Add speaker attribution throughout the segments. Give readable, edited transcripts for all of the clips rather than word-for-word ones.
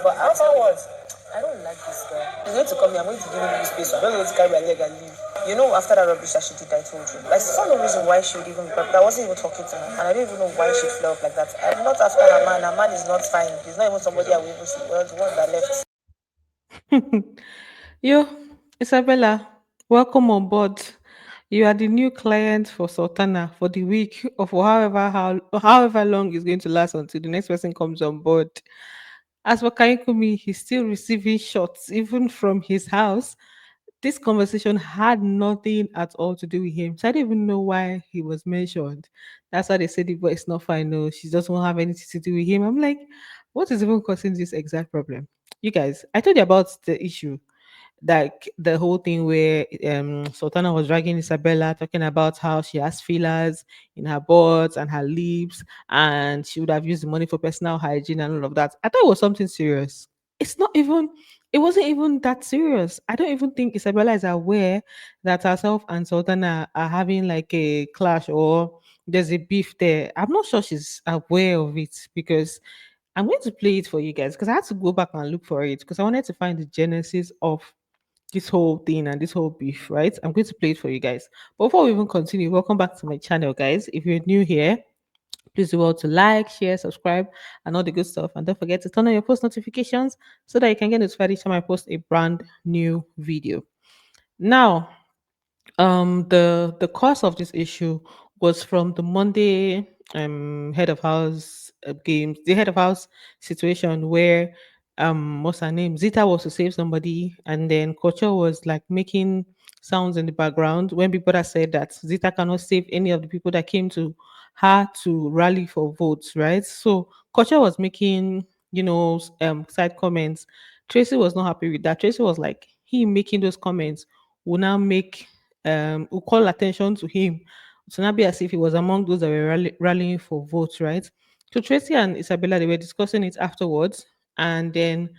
Speaker 1: But afterwards, I don't like this girl. She's going to come here. I'm going to give you space. So I'm not going to carry my leg and leave. You know, after that rubbish that she did, I told you. Like, there's no reason why she would even be I wasn't even talking to her. And I don't even know why she fell up like that. I'm not after her man. Her man is not fine. He's not even somebody I will even see. Well, the one that left.
Speaker 2: Yo, Isabella, welcome on board. You are the new client for Sultana for the week or for however long it's going to last until the next person comes on board. As for Kaikumi, he's still receiving shots even from his house. This conversation had nothing at all to do with him. So I didn't even know why he was mentioned. That's why they said the boy is not fine. No, she doesn't have anything to do with him. I'm like, what is even causing this exact problem? You guys, I told you about the issue, like the whole thing where Sultana was dragging Isabella, talking about how she has fillers in her butt and her lips, and she would have used the money for personal hygiene and all of that. I thought it was something serious. It's not even. It wasn't even that serious. I don't even think Isabella is aware that herself and Sultana are having like a clash or there's a beef there. I'm not sure she's aware of it because I'm going to play it for you guys because I had to go back and look for it because I wanted to find the genesis of this whole thing and this whole beef, right? I'm going to play it for you guys. But before we even continue, welcome back to my channel, guys. If you're new here, please do well to like, share, subscribe, and all the good stuff. And don't forget to turn on your post notifications so that you can get notified each time I post a brand new video. Now, the cause of this issue was from the Monday head of house games, the head of house situation where what's her name, Zita was to save somebody, and then Kocho was like making sounds in the background when people that said that Zita cannot save any of the people that came to her to rally for votes, right? So Kocho was making, side comments. Tracy was not happy with that. Tracy was like, he making those comments will now make will call attention to him to not be as if he was among those that were rallying for votes, right? So Tracy and Isabella they were discussing it afterwards, and then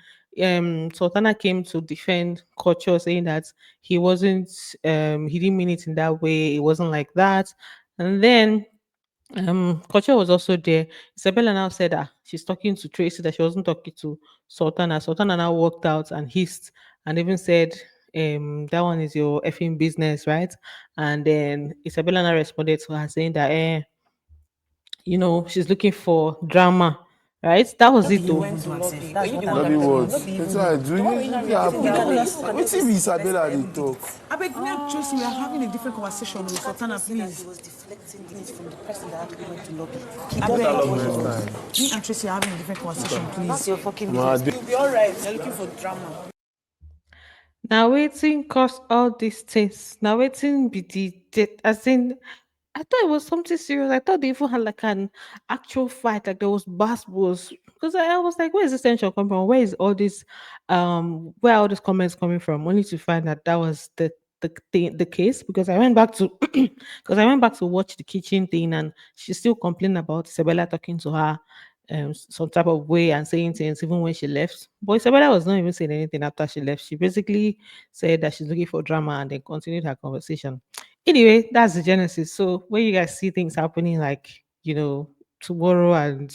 Speaker 2: Sultana came to defend Culture, saying that he didn't mean it in that way, it wasn't like that, and then Culture was also there. Isabella now said that she's talking to Tracy, that she wasn't talking to Sultana. Sultana now walked out and hissed and even said, that one is your effing business, right? And then Isabella now responded to her saying that she's looking for drama, right? That was it
Speaker 1: You
Speaker 2: though.
Speaker 1: went to lobby. That's what I'm
Speaker 3: Lobby
Speaker 1: telling you.
Speaker 3: what?
Speaker 1: Not be
Speaker 3: That's
Speaker 1: even
Speaker 3: what I
Speaker 1: you.
Speaker 3: do.
Speaker 1: So why were you not reacting? You don't understand.
Speaker 3: Wetin be Isabella dey talk?
Speaker 4: I beg, me and Tracy, we are having a different conversation with Sultana,
Speaker 1: He
Speaker 4: please.
Speaker 1: was deflecting things from the person that actually went to lobby.
Speaker 4: I
Speaker 1: Keep
Speaker 4: beg,
Speaker 1: what he was.
Speaker 4: me and Tracy are having a different conversation,
Speaker 1: That's
Speaker 4: please.
Speaker 1: your fucking
Speaker 3: Ma
Speaker 1: business.
Speaker 3: dey
Speaker 1: You'll be alright. You're looking for drama.
Speaker 2: Now waiting cause all these things. Now waiting be as in I thought it was something serious. I thought they even had like an actual fight, like there was basketballs. Because I was like, where is this tension coming from? Where is all this where are all these comments coming from? Only to find that that was the case because I went back to because I went back to watch the kitchen thing and she still complaining about Isabella talking to her some type of way and saying things even when she left. But Isabella was not even saying anything after she left. She basically said that she's looking for drama and then continued her conversation. Anyway, that's the genesis. So when you guys see things happening like, tomorrow and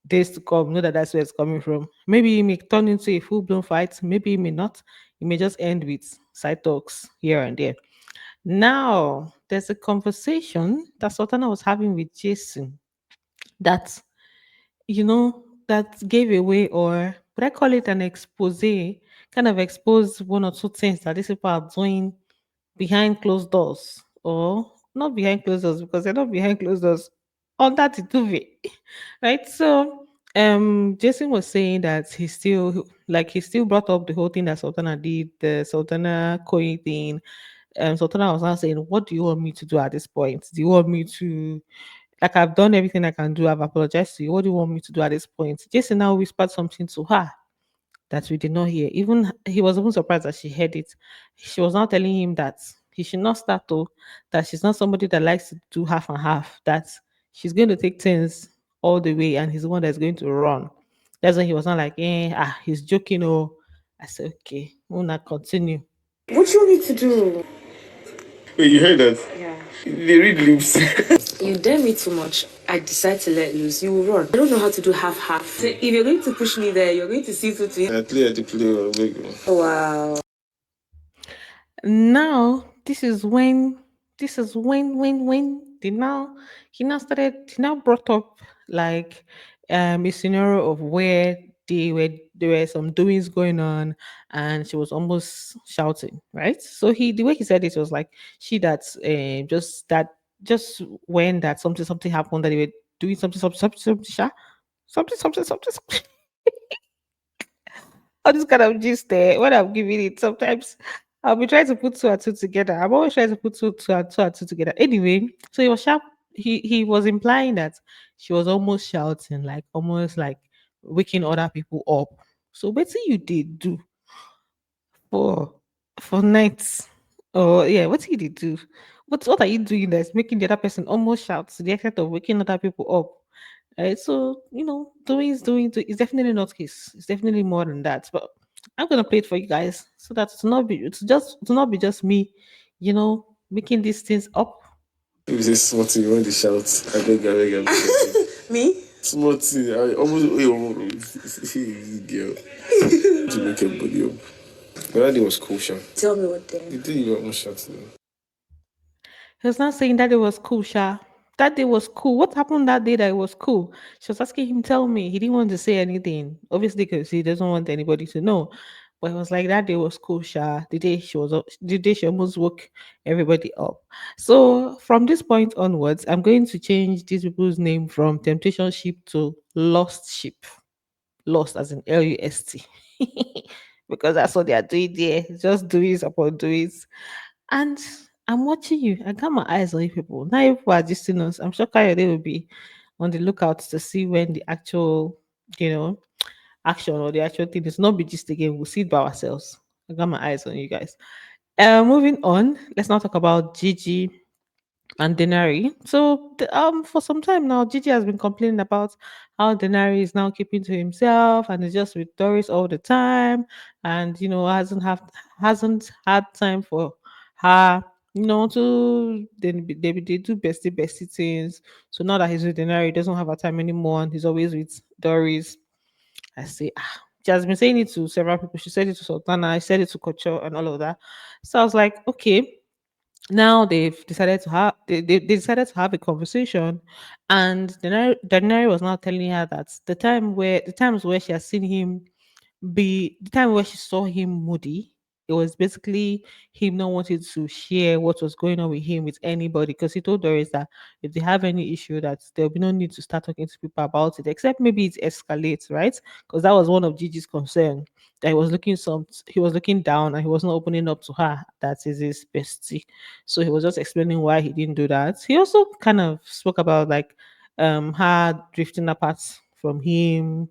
Speaker 2: days to come, know that that's where it's coming from. Maybe it may turn into a full blown fight. Maybe it may not. It may just end with side talks here and there. Now, there's a conversation that Sultana was having with Jason that that gave away, or would I call it an expose, kind of expose one or two things that these people are doing behind closed doors, or not behind closed doors because they're not behind closed doors under the duvet, right? So, Jason was saying that he still brought up the whole thing that Sultana did, the Sultana Koyin thing. Sultana was now saying, "What do you want me to do at this point? Do you want me to like I've done everything I can do. I've apologized to you. What do you want me to do at this point?" Jason now whispered something to her that we did not hear. Even he was even surprised that she heard it. She was now telling him that he should not start to, that she's not somebody that likes to do half and half, that she's going to take things all the way and he's the one that's going to run. That's when he was not like, he's joking. Oh, I said, okay, we'll not continue.
Speaker 1: What you need to do?
Speaker 3: Wait, you heard that?
Speaker 1: Yeah.
Speaker 3: They read lips.
Speaker 1: You dare me too much, I decide to let loose. You will run. I don't know how to do half-half. So if you're going to push me there, you're going to see through to it.
Speaker 3: I play, oh, beg you.
Speaker 1: Wow.
Speaker 2: Now this is when they now he now brought up like a scenario of where there were some doings going on and she was almost shouting, right? So he the way he said it was like she that's just when that something happened that they were doing something. All this kind of gist there, when I'm giving it, sometimes I'll be trying to put two and two together. I'm always trying to put two and two together. Anyway, so he was sharp. He was implying that she was almost shouting, like almost like waking other people up. So what you did do for nights? Or yeah, what did you do? What are you doing that's making the other person almost shout to the extent of waking other people up? Right? So, it's definitely not his. It's definitely more than that. But I'm gonna play it for you guys so that to not be just me, making these things up.
Speaker 3: If it's small thing, you want to shout. I beg.
Speaker 1: Me?
Speaker 3: Small thing, I almost, hey, girl. To make everybody up. But that day was cool, Sha.
Speaker 1: Tell me what then.
Speaker 3: The day you almost shouted.
Speaker 2: He was not saying that it was cool, Sha. That day was cool. What happened that day that it was cool? She was asking him, tell me. He didn't want to say anything. Obviously, because he doesn't want anybody to know. But it was like that day was cool, Sha. The day she almost woke everybody up. So from this point onwards, I'm going to change these people's name from Temptation Ship to Lost Ship. Lost as in LUST. Because that's what they are doing there. Just doings upon doings. And I'm watching you. I got my eyes on you people. Now you people are just us. I'm sure Kayode will be on the lookout to see when the actual, you know, action or the actual thing is not be just again. We'll see it by ourselves. I got my eyes on you guys. Moving on, let's now talk about Gigi and Denari. So, for some time now, Gigi has been complaining about how Denari is now keeping to himself and is just with Doris all the time, and hasn't had time for her. They do bestie things. So now that he's with Denari, he doesn't have a time anymore, and he's always with Doris. I say, she has been saying it to several people. She said it to Sultana, I said it to Kocho, and all of that. So I was like, okay, now they decided to have a conversation, and Daenerys was now telling her that the times where she has seen him the time where she saw him moody, it was basically him not wanting to share what was going on with him with anybody, because he told Doris that if they have any issue that there'll be no need to start talking to people about it, except maybe it escalates, right? Because that was one of Gigi's concern, that he was looking down and he was not opening up to her, that is his bestie. So he was just explaining why he didn't do that. He also kind of spoke about like her drifting apart from him.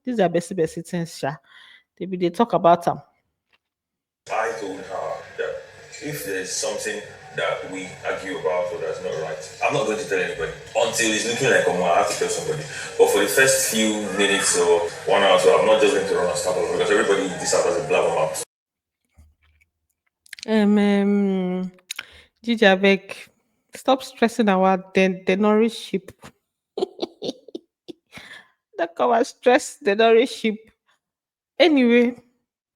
Speaker 2: These are bestie things, sha. They talk about them.
Speaker 5: I told her that if there's something that we argue about or that's not right, I'm not going to tell anybody until it's looking like I have to tell somebody. But for the first few minutes or 1 hour, so I'm not just going to run and start over because everybody this out as a blabbermouth.
Speaker 2: Gigi Abeg, stop stressing our the nourish ship. That come and stress the nourish ship. Anyway,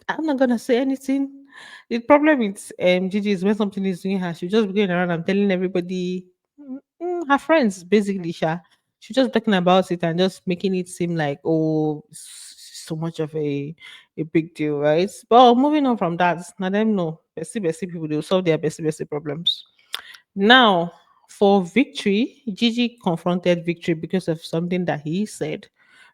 Speaker 2: I'm not gonna say anything. The problem with Gigi is when something is doing her, she'll just be going around and telling everybody, her friends, basically, she's just talking about it and just making it seem like, oh, it's so much of a big deal, right? But moving on from that, now them know, bestie people, they'll solve their bestie problems. Now, for Victory, Gigi confronted Victory because of something that he said,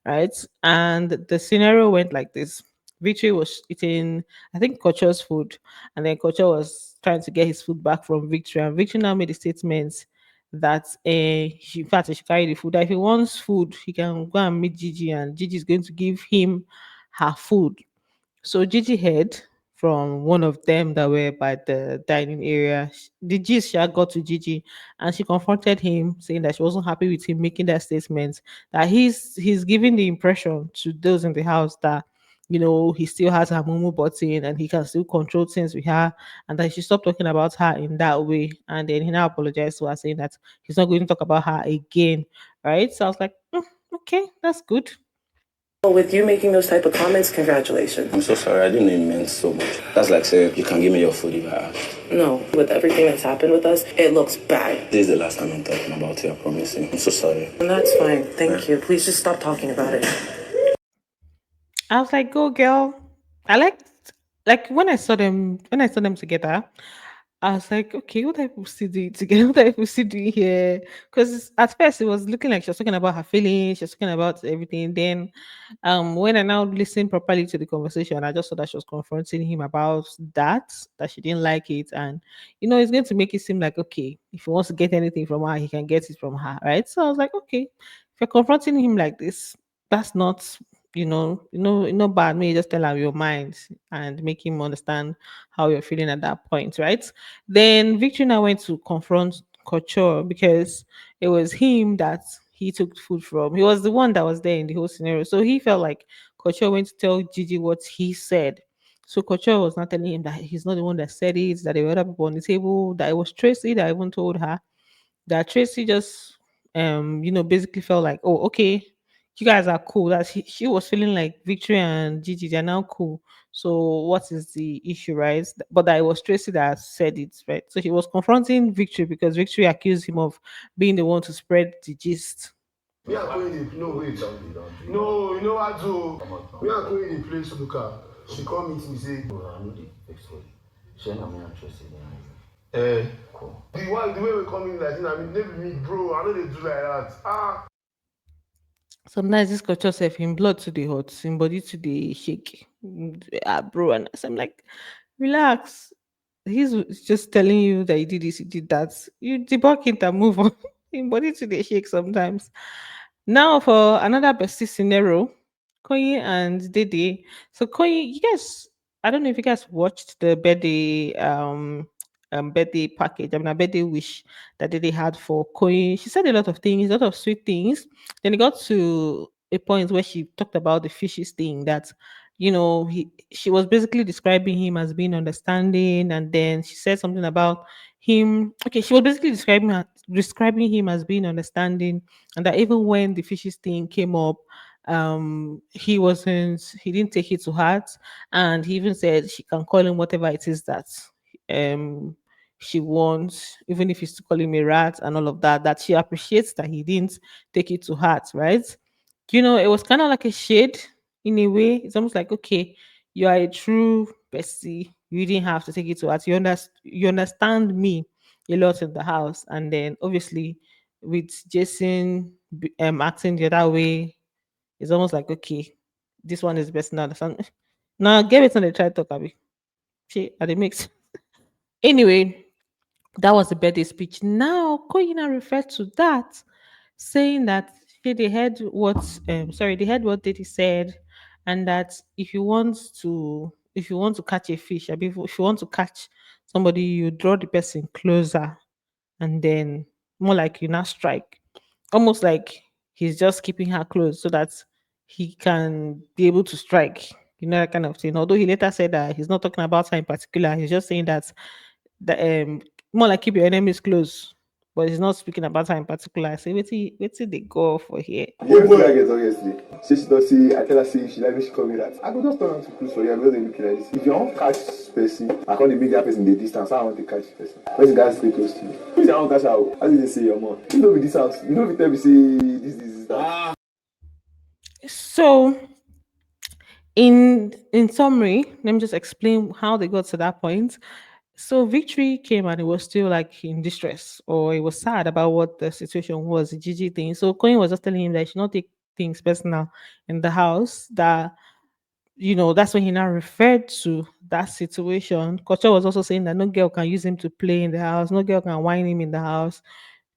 Speaker 2: right? And the scenario went like this. Victory was eating, I think, Kocho's food, and then Kocho was trying to get his food back from Victory, and Victory now made a statement that in fact, he should carry the food. That if he wants food, he can go and meet Gigi, and Gigi is going to give him her food. So Gigi heard from one of them that were by the dining area. The gist got to Gigi and she confronted him, saying that she wasn't happy with him making that statement. That he's giving the impression to those in the house that he still has her Momo button and he can still control things with her, and that he should stop talking about her in that way. And then he now apologized to her, saying that he's not going to talk about her again. Right. So I was like, okay, that's good.
Speaker 6: Well, with you making those type of comments, congratulations.
Speaker 7: I'm so sorry. I didn't know it meant so much. That's like saying you can give me your food if I ask.
Speaker 6: No, with everything that's happened with us, it looks bad.
Speaker 7: This is the last time I'm talking about it, I promise you. I'm so sorry.
Speaker 6: And that's fine. Thank you. Please just stop talking about it.
Speaker 2: I was like, go girl. I like when I saw them together, I was like, okay, what type of still doing together? What type of still doing here? Because at first it was looking like she was talking about her feelings, she was talking about everything. Then when I now listened properly to the conversation, I just saw that she was confronting him about that she didn't like it. And it's going to make it seem like, okay, if he wants to get anything from her, he can get it from her, right? So I was like, okay, if you're confronting him like this, that's not bad. Maybe just tell him your mind and make him understand how you're feeling at that point, right? Then Victory now went to confront Couture because it was him that he took food from. He was the one that was there in the whole scenario. So he felt like Couture went to tell Gigi what he said. So Couture was not telling him that he's not the one that said it, that there were other people on the table, that it was Tracy that even told her, that Tracy just basically felt like, oh, okay, you guys are cool. That she was feeling like Victory and Gigi, they're now cool. So what is the issue, right? But that it was Tracy that said it, right? So he was confronting Victory because Victory accused him of being the one to spread the gist.
Speaker 8: We are going in, no wait. No, you know what to. We are going in place Luca. She come meet me say,
Speaker 7: I know the next one. Share me interested in
Speaker 8: cool. The way we come in like this, I mean, maybe me, bro, I know they do like that.
Speaker 2: Sometimes this culture self in blood to the hot, in body to the shake. Bro, and so I'm like, relax. He's just telling you that he did this, he did that. You debunk it and move on. In body to the shake sometimes. Now for another bestie scenario, Koyin and Dede. So Koyin, you guys, I don't know if you guys watched the birthday package. I mean, a birthday wish that Dede had for Koyin. She said a lot of things, a lot of sweet things. Then it got to a point where she talked about the fishes thing that she was basically describing him as being understanding, and then she said something about him. Okay, she was basically describing him as being understanding, and that even when the fishes thing came up, he didn't take it to heart, and he even said she can call him whatever it is that um she wants, even if he's to call him a rat and all of that, that she appreciates that he didn't take it to heart, right? It was kind of like a shade in a way. It's almost like, okay, you are a true bestie. You didn't have to take it to heart. You understand me a lot in the house. And then obviously with Jason acting the other way, it's almost like, okay, this one is best now. Now give it on the try talk, Abby. She at the mix. Anyway, that was the birthday speech. Now Koyina referred to that, saying that they heard what Diddy said, and that if you want to catch a fish, if you want to catch somebody, you draw the person closer, and then more like you now strike, almost like he's just keeping her close so that he can be able to strike. That kind of thing. Although he later said that he's not talking about her in particular, he's just saying that more like keep your enemies close. But he's not speaking about her in particular. Say wait till they go for here.
Speaker 3: What did I get on yesterday? Say she don't see, I tell her say she like me, she call me that. I go just turn on to close for you because they looking like this. If you want catch person, I call the media person the distance, I want to catch person. Person guys stay close to you. If I want catch her, how did they say your mom? You know with this house, you know if you tell me say this that.
Speaker 2: So in summary, let me just explain how they got to that point. So Victory came and it was still like in distress, or it was sad about what the situation was, the Gigi thing. So Coin was just telling him that he should not take things personal in the house. That's when he now referred to that situation. Kocha was also saying that no girl can use him to play in the house, no girl can whine him in the house.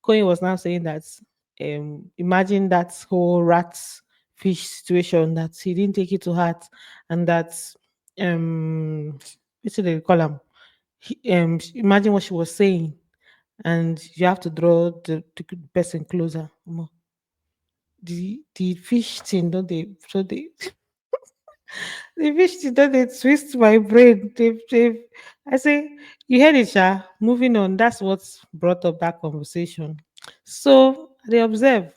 Speaker 2: Coin was now saying that imagine that whole rat fish situation, that he didn't take it to heart, and that what do they call him? Imagine what she was saying, and you have to draw the person closer. The fish thing, don't they? So they The fish did not they twist my brain. I say, you heard it, Sha. Moving on, that's what's brought up that conversation. So they observe.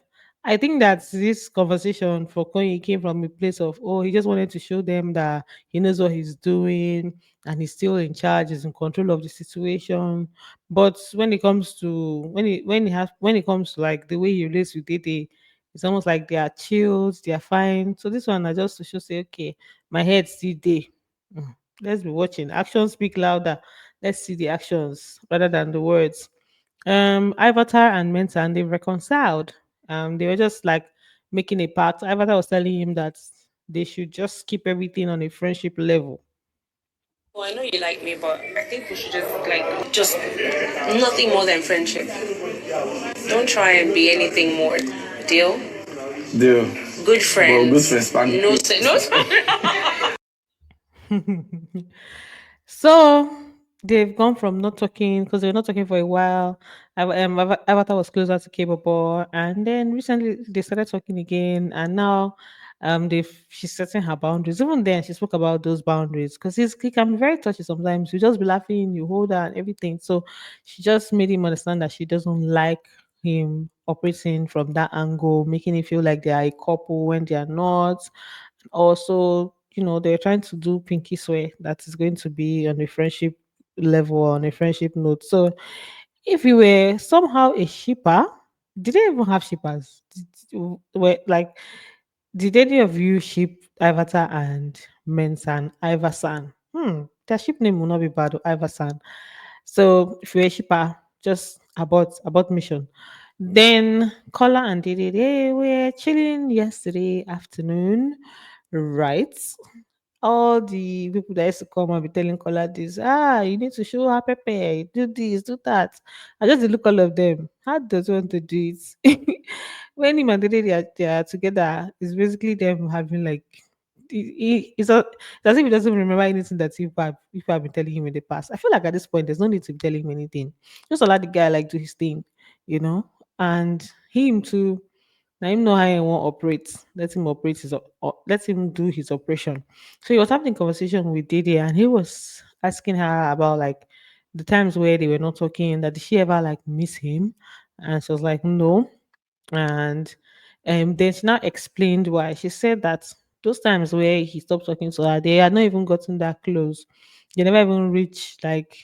Speaker 2: I think that this conversation for Kanye came from a place of, oh, he just wanted to show them that he knows what he's doing and he's still in charge, he's in control of the situation. But when it comes to when it comes to like the way he relates with Dede, it's almost like they are chilled, they are fine. So this one I just to show say, okay, my head still there. Let's be watching. Actions speak louder. Let's see the actions rather than the words. Avatar and Mensa and they reconciled. They were just like making a pact. Avatar was telling him that they should just keep everything on a friendship level.
Speaker 6: Well, I know you like me, but I think we should just nothing more than friendship. Don't try and be anything more. Deal?
Speaker 7: Deal.
Speaker 6: Good
Speaker 7: Well, good
Speaker 6: friends.
Speaker 7: friends, Spanish.
Speaker 6: No, no.
Speaker 2: So they've gone from not talking because they were not talking for a while. Avatar was closer to Capable, and then recently they started talking again, and now she's setting her boundaries. Even then, she spoke about those boundaries because he can be very touchy sometimes. You just be laughing, you hold her, and everything. So she just made him understand that she doesn't like him operating from that angle, making it feel like they are a couple when they are not. Also, they're trying to do pinky swear that is going to be on a friendship level, on a friendship note. So if you were somehow a shipper, did they even have shippers? Did any of you ship Ivatar and Mensan, Iversan? Their ship name will not be bad, Iversan. So if you're a shipper, just about mission. Then Kola and Dede, they were chilling yesterday afternoon, right? All the people that used to come and be telling Kola this, you need to show her Pepe, do this, do that. I just dey look all of them. How does one to do it? When him and Dede they are together, it's basically them having like it's as if he doesn't remember anything that if I've been telling him in the past. I feel like at this point there's no need to be telling him anything. Just allow the guy like do his thing, you know, and him too. Let him know how he want operate. Let him operate let him do his operation. So he was having a conversation with Didi and he was asking her about like the times where they were not talking, that did she ever like miss him? And she was like, no. And then she now explained why. She said that those times where he stopped talking to her, they had not even gotten that close. They never even reached like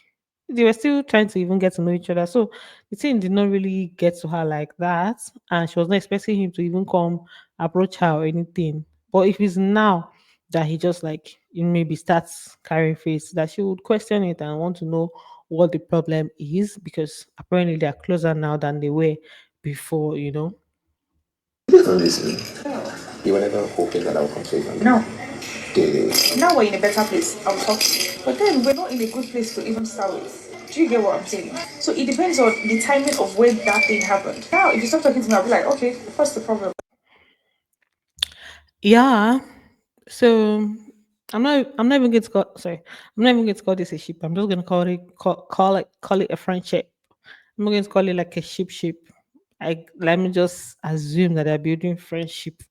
Speaker 2: they were still trying to even get to know each other. So the thing did not really get to her like that. And she was not expecting him to even come approach her or anything. But if it's now that he just like maybe starts carrying face, that she would question it and want to know what the problem is because apparently they're closer now than they were before.
Speaker 7: Listen, you were never hoping that I would come to you.
Speaker 4: No.
Speaker 7: Did
Speaker 4: Now we're in a better place. I'll talk to you. But then we're not in a good place to even start with. Do you get what I'm saying? So it depends on the timing of when that thing happened. Now, if you start talking to me, I'll be like, okay, what's the problem?
Speaker 2: Yeah. So I'm not even going to call sorry. I'm not even going to call this a ship. I'm just gonna call it a friendship. I'm not going to call it like a ship. Let me just assume that they're building friendship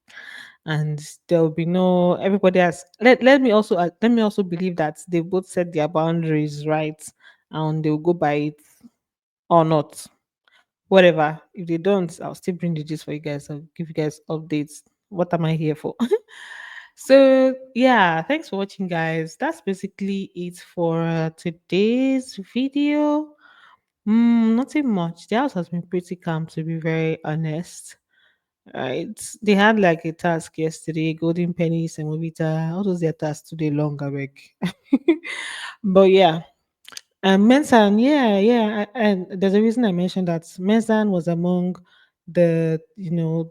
Speaker 2: and there will be no everybody has let me also believe that they both set their boundaries right and they'll go by it or not. Whatever. If they don't, I'll still bring the gist for you guys. I'll give you guys updates. What am I here for? So yeah, thanks for watching, guys. That's basically it for today's video. Nothing much. The house has been pretty calm, to be very honest. Right? They had like a task yesterday, golden pennies and movita. All those their tasks today long, I beg. But yeah, Mensan, yeah, and there's a reason I mentioned that Mensan was among the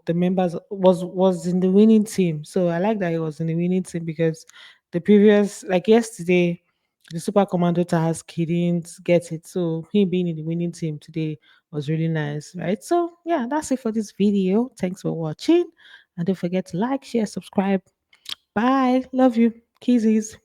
Speaker 2: members was in the winning team. So I like that he was in the winning team because the previous like yesterday, the super commando task he didn't get it. So him being in the winning team today was really nice, right? So yeah, that's it for this video. Thanks for watching, and don't forget to like, share, subscribe. Bye. Love you, Kizzies.